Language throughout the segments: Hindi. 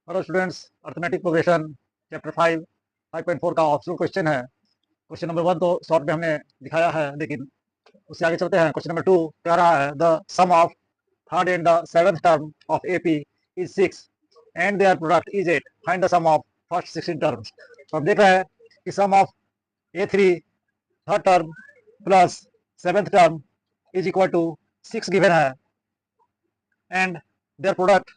Hello students, arithmetic progression chapter 5.4 का ऑप्शनल क्वेश्चन है। क्वेश्चन नंबर 1 तो शॉर्ट में हमने दिखाया है, लेकिन उससे आगे चलते हैं। क्वेश्चन नंबर 2 कह रहा है the sum of third and the seventh term of AP is 6 and their product is 8, find the sum of first 16 terms. तो हम देख रहे हैं कि sum of A3 third term plus seventh term is equal to 6 given है, and their product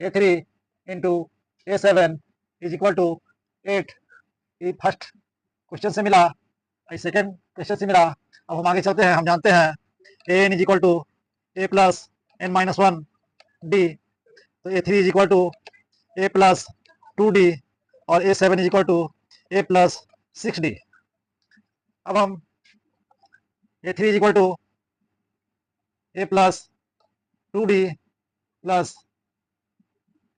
A3 into A7 is equal to 8। ये फर्स्ट क्वेश्चन से मिला, ये सेकेंड क्वेश्चन से मिला। अब हम आगे चलते हैं। हम जानते हैं A N is equal to A plus N minus one D, तो A3 is equal to A plus 2D और A7 is equal to A plus 6D। अब हम A3 is equal to A plus 2D plus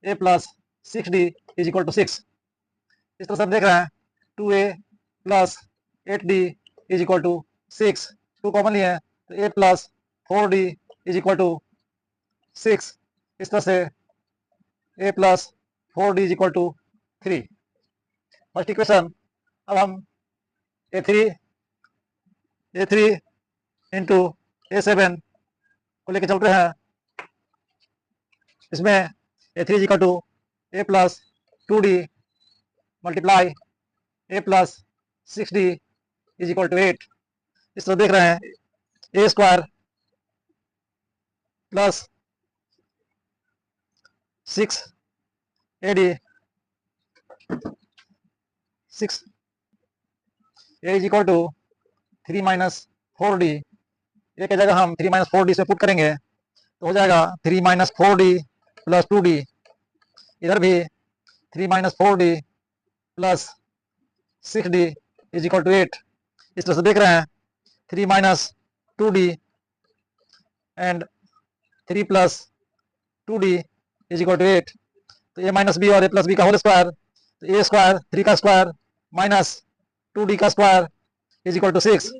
A plus 6D is equal to 6। इस तरह से हम देख रहे हैं 2A plus 8D is equal to 6। 2 common लिए हैं तो A plus 4D is equal to 6। इस तरह से A plus 4D is equal to 3, first equation. अब हम A3 इंटू A7 को लेके चलते हैं। इसमें A3 is equal to A plus 2D multiply A plus 6D is equal to 8। इस तरह देख रहे हैं A square plus 6AD 6 A is equal to 3 minus 4D। A की जगह हम 3 माइनस 4D से पुट करेंगे तो हो जाएगा 3 माइनस 4D प्लस 2D। इधर भी 3 minus 4D plus 6D is equal to 8। इस तरह से देख रहे हैं 3 minus 2D and 3 plus 2D is equal to 8। तो ए माइनस बी और ए प्लस बी का होल स्क्वायर, तो ए स्क्वायर 3 का स्क्वायर माइनस 2D का स्क्वायर इज इक्वल टू 6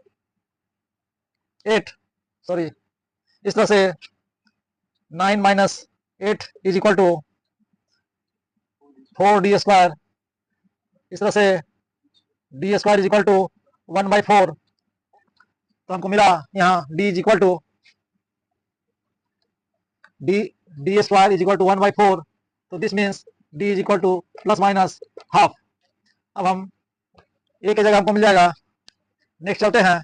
8 सॉरी। इस तरह से 9 minus 8 is equal to 4D square. इस तरह से D square is equal to 1/4। तो हमको मिला यहाँ d is equal to d square is equal to 1/4। तो this means d is equal to plus minus half. अब हम a की जगह हमको मिल जाएगा। नेक्स्ट चलते हैं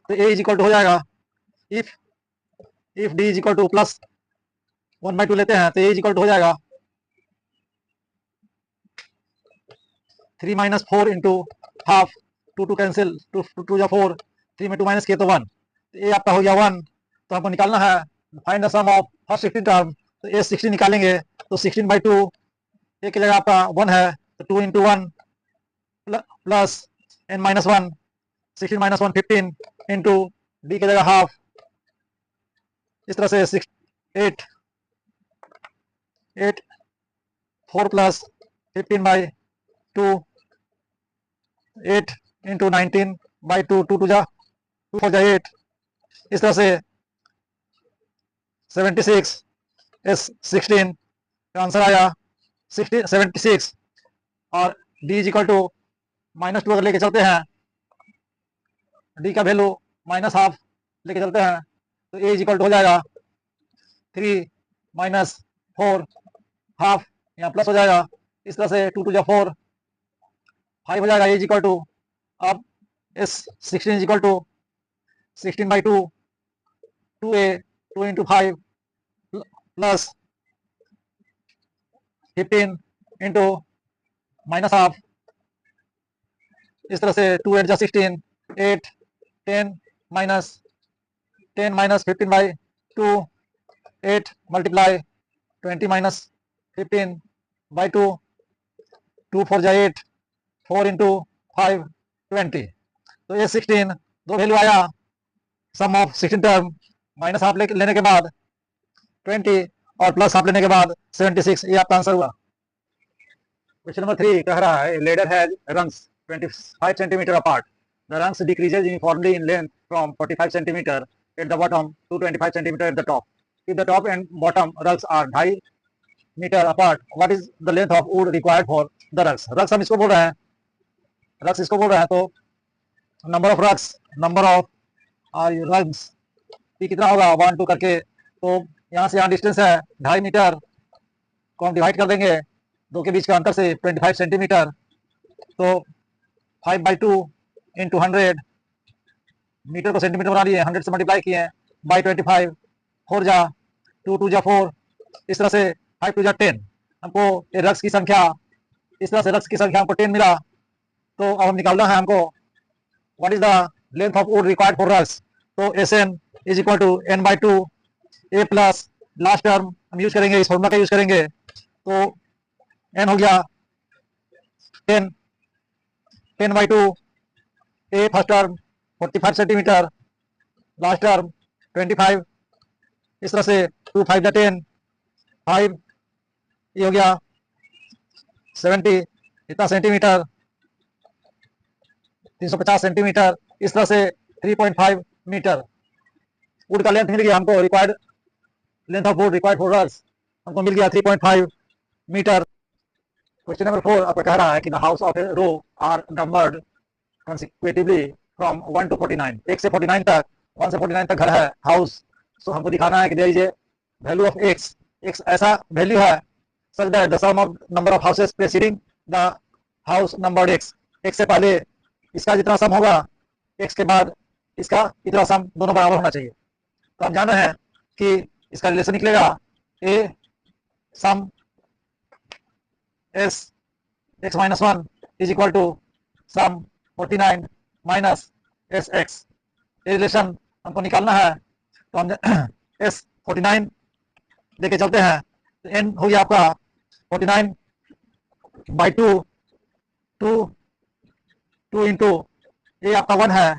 तो a इज इक्वल टू हो जाएगा if d is equal to plus 1/2 लेते हैं तो a इज इक्वल टू हो जाएगा 3 माइनस 4 इंटू हाफ। 2 कैंसिल, 2 या 4, 3 में 2 माइनस किए तो 1। तो ए आपका हो गया 1। तो हमको निकालना है find the sum of first 16 term. तो ए 16 निकालेंगे तो 16/2 ए की जगह आपका 1 है तो 2 into 1 plus N minus 1। 16 minus 1 15 into d की जगह हाफ। इस तरह से 8 4 प्लस 15/2 8 इंटू 19/2 2 जा 2 4 जा 8। इस तरह से 76 इस 16 का आंसर आया 76। और d इज इक्वल टू -2 अगर लेके चलते हैं, d का वैल्यू माइनस हाफ लेके चलते हैं तो a इज इक्वल टू हो जाएगा 3 माइनस 4 हाफ, यहाँ प्लस हो जाएगा। इस तरह से 2 जा 4 5 हो जाएगा। a इज इक्वल टू अब इस 16 is equal to 16/2 2a 2 into 5 plus 15 into minus half. इस तरह से 2 8 जा 16 8 10 माइनस 15/2 8 मल्टीप्लाई 20 माइनस 15/2 2 4 जा 8 4 इंटू 5 20। तो ये 16 दो वैल्यू आया सम ऑफ 16 टर्म, माइनस हाफ लेने के बाद 20 और प्लस हाफ लेने के बाद 76। ये आपका आंसर हुआ। क्वेश्चन नंबर 3 कह रहा है ladder has rungs 25 centimetre apart. The rungs decreases uniformly in length from 45 centimetre at the bottom to 25 centimetre at the top. If the top and bottom rungs are 2.5 metre apart, what is the length of wood required for the rungs. Rungs हम इसको बोल रहे हैं, रक्स इसको बोल रहे हैं, तो number of rungs, number of rungs ये कितना होगा 1 2 करके। तो यहाँ से यहाँ डिस्टेंस है 2.5 मीटर को हम डिवाइड कर देंगे दो के बीच का अंतर से 25 सेंटीमीटर। तो 5/2 इंटू 100, मीटर को सेंटीमीटर बना लिए, 100 से मल्टीप्लाई किए बाई 25, 4 जा 2 2 जा 4, इस तरह से 5 2 जा 10। हमको ये रक्स की संख्या, इस तरह से रक्स की संख्या हमको 10 मिला। तो अब हम निकालना है हमको what is the length of wood required for rungs. तो Sn is equal to n/2 a plus last term हम यूज करेंगे, इस फॉर्मूला का यूज करेंगे। तो n हो गया 10, 10/2 a first term 45 centimetre, last term 25, इस तरह से 2 5 जा 10, 5 ये हो गया 70, इतना सेंटीमीटर 350 सेंटीमीटर, इस तरह से 3.5 मीटर वुड का लेंथ मिल गया हमको। Required length of wood required for rungs हमको मिल गया 3.5 मीटर। क्वेश्चन नंबर 4 आपका कह रहा है कि the house of a row are numbered consecutively from 1 to 49, 1 से 49 तक, 1 से 49 तक घर है हाउस। सो हमको दिखाना है कि there is a value of x, x ऐसा वैल्यू है such that the sum of number of houses preceding the house numbered x, x से पहले इसका जितना सम होगा x के बाद इसका इतना सम दोनों बराबर होना चाहिए। तो हम जान रहे हैं कि इसका रिलेशन निकलेगा a sum s x minus 1 is equal to sum 49 minus s x. ये रिलेशन हमको निकालना है। तो हम s 49 लेके चलते हैं, तो n हो गया आपका 49/2, 2 इंटू ए आपका 1 है,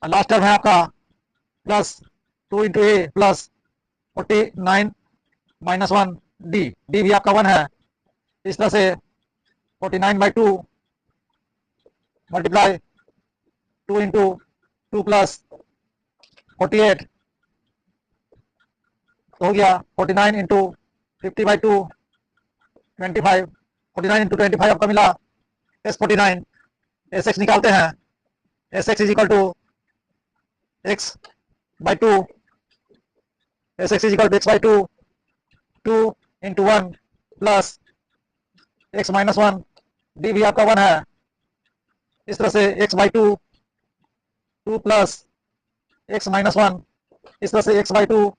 और लास्ट टर्म है आपका प्लस 2 इंटू ए प्लस 49 माइनस 1 डी, डी भी आपका 1 है। इस तरह से 49/2 मल्टीप्लाई 2 इंटू 2 प्लस 48 तो हो गया 49 इंटू 50/2 25, 49 इंटू 25 आपका मिला S49। एस एक्स निकालते हैं, s x is equal to x/2, s x is equal to x/2, 2 into 1 plus x minus 1, d भी आपका 1 है। इस तरह से x/2, 2 प्लस x माइनस 1, इस तरह से x/2